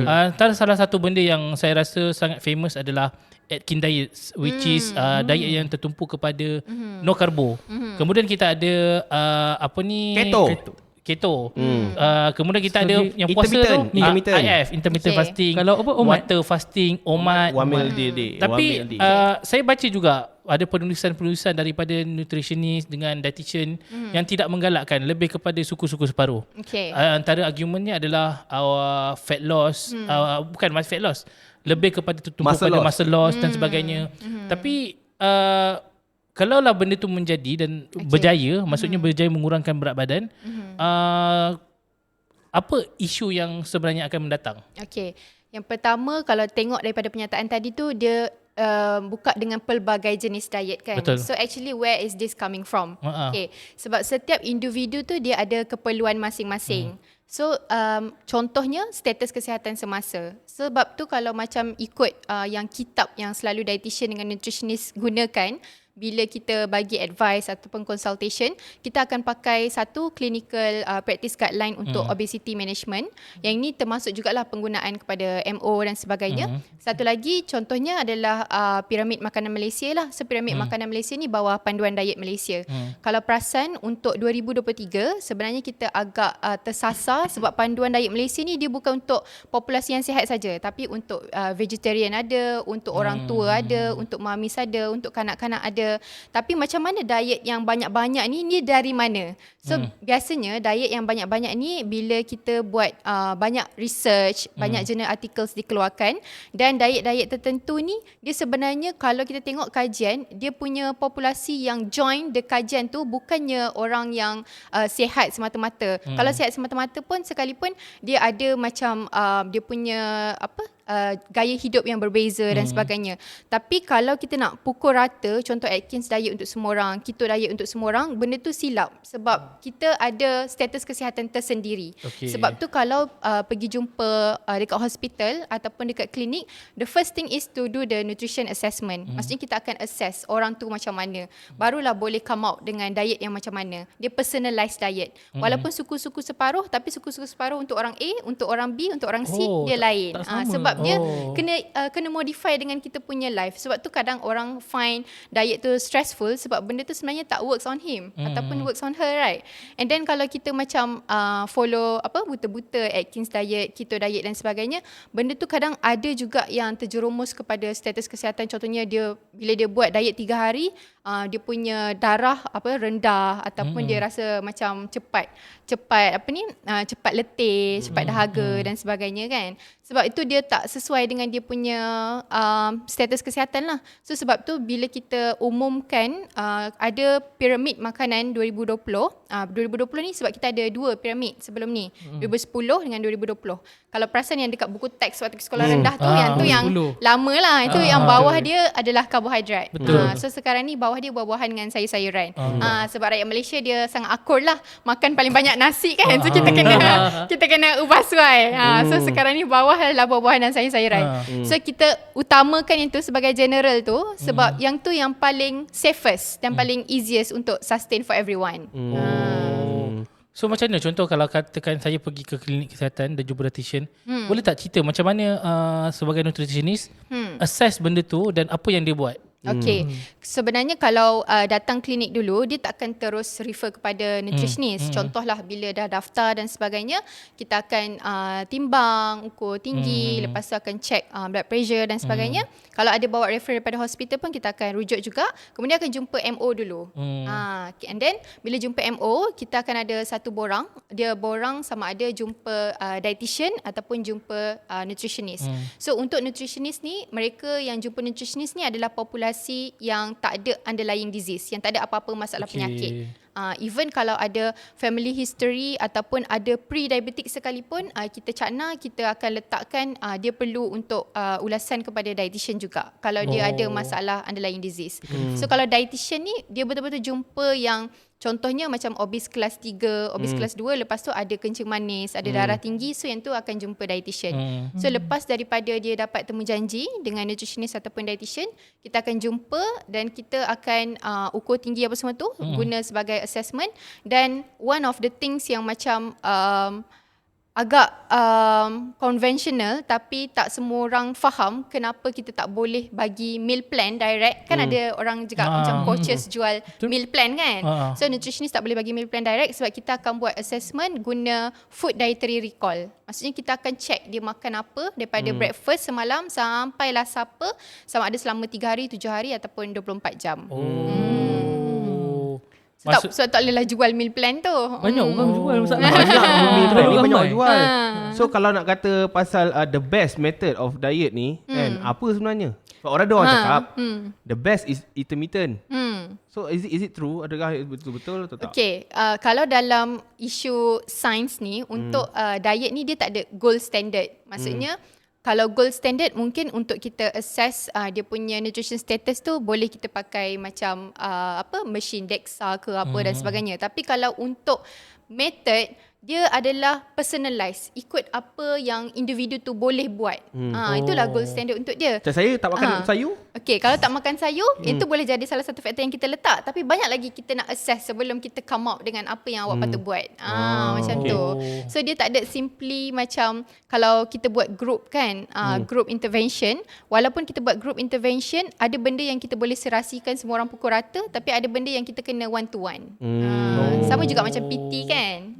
Antara salah satu benda yang saya rasa sangat famous adalah Atkins diet, which is diet yang tertumpu kepada no karbo. Kemudian kita ada keto. Kemudian kita ada yang puasa tu IF, intermittent fasting. Kalau water fasting, OMAD. Tapi saya baca juga ada penulisan-penulisan daripada nutritionist dengan dietitian yang tidak menggalakkan, lebih kepada suku-suku separuh. Antara argumentnya adalah fat loss, bukan fat loss, lebih kepada tertumpu pada muscle loss dan sebagainya. Tapi kalaulah benda tu menjadi dan berjaya, maksudnya berjaya mengurangkan berat badan, apa isu yang sebenarnya akan mendatang? Yang pertama, kalau tengok daripada pernyataan tadi tu, dia buka dengan pelbagai jenis diet kan. Betul. So actually where is this coming from? Sebab setiap individu tu dia ada keperluan masing-masing. So contohnya status kesihatan semasa. Sebab tu kalau macam ikut yang kitab yang selalu dietitian dengan nutritionist gunakan, bila kita bagi advice ataupun consultation, kita akan pakai satu clinical practice guideline untuk obesity management. Yang ini termasuk jugalah penggunaan kepada MO dan sebagainya. Satu lagi contohnya adalah piramid makanan Malaysia lah. So piramid makanan Malaysia ni bawah panduan diet Malaysia. Kalau perasan untuk 2023 sebenarnya kita agak tersasar sebab panduan diet Malaysia ni dia bukan untuk populasi yang sihat saja, tapi untuk vegetarian ada, untuk orang tua ada, untuk mamis ada, untuk kanak-kanak ada. Tapi macam mana diet yang banyak-banyak ni dari mana? So biasanya diet yang banyak-banyak ni bila kita buat banyak research, banyak jurnal articles dikeluarkan, dan diet-diet tertentu ni dia sebenarnya kalau kita tengok kajian, dia punya populasi yang join the kajian tu bukannya orang yang sihat semata-mata. Kalau sihat semata-mata pun sekalipun dia ada macam dia punya gaya hidup yang berbeza dan sebagainya. Tapi kalau kita nak pukul rata, contoh Atkins diet untuk semua orang, keto diet untuk semua orang, benda tu silap sebab kita ada status kesihatan tersendiri. Sebab tu kalau pergi jumpa dekat hospital ataupun dekat klinik, the first thing is to do the nutrition assessment. Maksudnya kita akan assess orang tu macam mana, barulah boleh come out dengan diet yang macam mana. Dia personalized diet. Walaupun suku-suku separuh, tapi suku-suku separuh untuk orang A, untuk orang B, untuk orang C dia lain. Sebab dia kena modify dengan kita punya life. Sebab tu kadang orang find diet tu stressful sebab benda tu sebenarnya tak works on him ataupun works on her, right? And then kalau kita macam follow buta-buta Atkins diet, keto diet dan sebagainya, benda tu kadang ada juga yang terjerumus kepada status kesihatan. Contohnya dia bila dia buat diet 3 hari, dia punya darah rendah ataupun dia rasa macam cepat letih, cepat dahaga dan sebagainya kan. Sebab itu dia tak sesuai dengan dia punya status kesihatan lah. So sebab tu bila kita umumkan ada piramid makanan 2020 ni, sebab kita ada 2 piramid sebelum ni, 2010 dengan 2020. Kalau perasan yang dekat buku teks waktu sekolah rendah tu, yang tu yang lama lah, itu yang bawah dia adalah karbohidrat. So sekarang ni bawah dia buah-buahan dengan sayur-sayuran. Sebab rakyat Malaysia dia sangat akur lah makan paling banyak nasi kan. So kita kena ubah suai. So sekarang ni bawah adalah buah-buahan dan sayur-sayuran. So kita utamakan yang tu sebagai general tu sebab yang tu yang paling safest dan paling easiest untuk sustain for everyone. So macam mana contoh kalau katakan saya pergi ke klinik kesihatan dan jumpa dietitian, boleh tak cerita macam mana sebagai nutritionist assess benda tu dan apa yang dia buat? Sebenarnya kalau datang klinik dulu, dia takkan terus refer kepada nutritionist. Contohlah bila dah daftar dan sebagainya, kita akan timbang, ukur tinggi, lepas tu akan check blood pressure dan sebagainya. Kalau ada bawa refer daripada hospital pun kita akan rujuk juga. Kemudian akan jumpa MO dulu. And then bila jumpa MO, kita akan ada satu borang. Dia borang sama ada jumpa dietitian ataupun jumpa nutritionist. So untuk nutritionist ni, mereka yang jumpa nutritionist ni adalah populasi yang tak ada underlying disease, yang tak ada apa-apa masalah penyakit. Even kalau ada family history ataupun ada pre-diabetic sekalipun, kita cakna, kita akan letakkan dia perlu untuk ulasan kepada dietitian juga kalau dia ada masalah underlying disease. So kalau dietitian ni, dia betul-betul jumpa yang contohnya macam obes kelas 3, obes kelas 2, lepas tu ada kencing manis, ada darah tinggi, so yang tu akan jumpa dietitian. So lepas daripada dia dapat temu janji dengan nutritionist ataupun dietitian, kita akan jumpa dan kita akan ukur tinggi apa semua tu, guna sebagai assessment. Dan one of the things yang macam agak conventional, tapi tak semua orang faham kenapa kita tak boleh bagi meal plan direct. Kan ada orang juga macam coaches jual meal plan kan. So nutritionist tak boleh bagi meal plan direct sebab kita akan buat assessment guna food dietary recall. Maksudnya kita akan check dia makan apa daripada breakfast semalam sampailah supper, sama ada selama 3 hari, 7 hari ataupun 24 jam. So tak bolehlah jual meal plan tu. Banyak orang jual masalah. Banyak meal plan ni banyak orang ramai. jual. So kalau nak kata pasal the best method of diet ni kan, apa sebenarnya? Sebab orang cakap the best is intermittent. So is it true? Adakah betul-betul atau tak? Okay, kalau dalam isu sains ni, untuk diet ni dia tak ada gold standard. Maksudnya kalau gold standard mungkin untuk kita assess dia punya nutrition status tu boleh kita pakai macam machine DEXA ke apa dan sebagainya. Tapi kalau untuk method, dia adalah personalized, ikut apa yang individu tu boleh buat. Itulah gold standard untuk dia. Macam saya tak makan sayur. Okay, kalau tak makan sayur, itu boleh jadi salah satu faktor yang kita letak. Tapi banyak lagi kita nak assess sebelum kita come up dengan apa yang awak patut buat. Macam tu. So dia tak ada simply macam kalau kita buat group kan, group intervention. Walaupun kita buat group intervention, ada benda yang kita boleh serasikan semua orang pukul rata, tapi ada benda yang kita kena one to one. Sama juga macam PT kan.